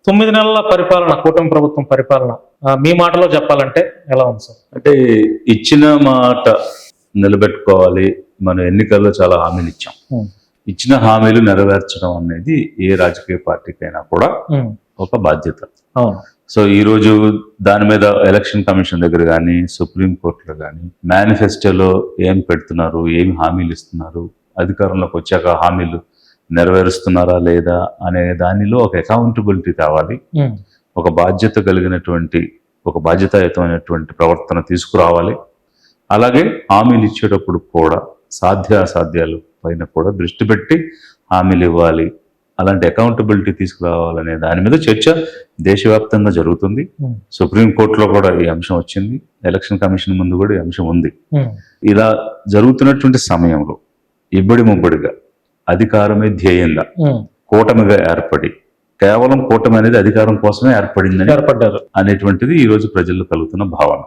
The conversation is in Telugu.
9 నెలల పరిపాలన, కూటమి ప్రభుత్వం పరిపాలన మీ మాటలో చెప్పాలంటే ఎలా ఉంది సార్? అంటే ఇచ్చిన మాట నిలబెట్టుకోవాలి. మనం ఎన్నికల్లో చాలా హామీలు ఇచ్చాం. ఇచ్చిన హామీలు నెరవేర్చడం అనేది ఏ రాజకీయ పార్టీకైనా కూడా ఒక బాధ్యత. సో ఈ రోజు దాని మీద ఎలక్షన్ కమిషన్ దగ్గర కానీ, సుప్రీంకోర్టులో కానీ మేనిఫెస్టోలో ఏం పెడుతున్నారు, ఏమి హామీలు ఇస్తున్నారు, అధికారంలోకి వచ్చాక హామీలు నెరవేరుస్తున్నారా లేదా అనే దానిలో ఒక అకౌంటబిలిటీ తేవాలి. ఒక బాధ్యత కలిగినటువంటి, ఒక బాధ్యతాయుతమైనటువంటి ప్రవర్తన తీసుకురావాలి. అలాగే హామీలు ఇచ్చేటప్పుడు కూడా సాధ్యాసాధ్యాలు పైన కూడా దృష్టి పెట్టి హామీలు ఇవ్వాలి. అలాంటి అకౌంటబిలిటీ తీసుకురావాలనే దాని మీద చర్చ దేశవ్యాప్తంగా జరుగుతుంది. సుప్రీంకోర్టులో కూడా ఈ అంశం వచ్చింది. ఎలక్షన్ కమిషన్ ముందు కూడా ఈ అంశం ఉంది. ఇలా జరుగుతున్నటువంటి సమయంలో ఇబ్బడి ముబ్బడిగా అధికారమే ధ్యేయంగా కూటమిగా ఏర్పడి, కేవలం కూటమి అనేది అధికారం కోసమే ఏర్పడిందని ఏర్పడ్డారు అనేటువంటిది ఈ రోజు ప్రజల్లో కలుగుతున్న భావన.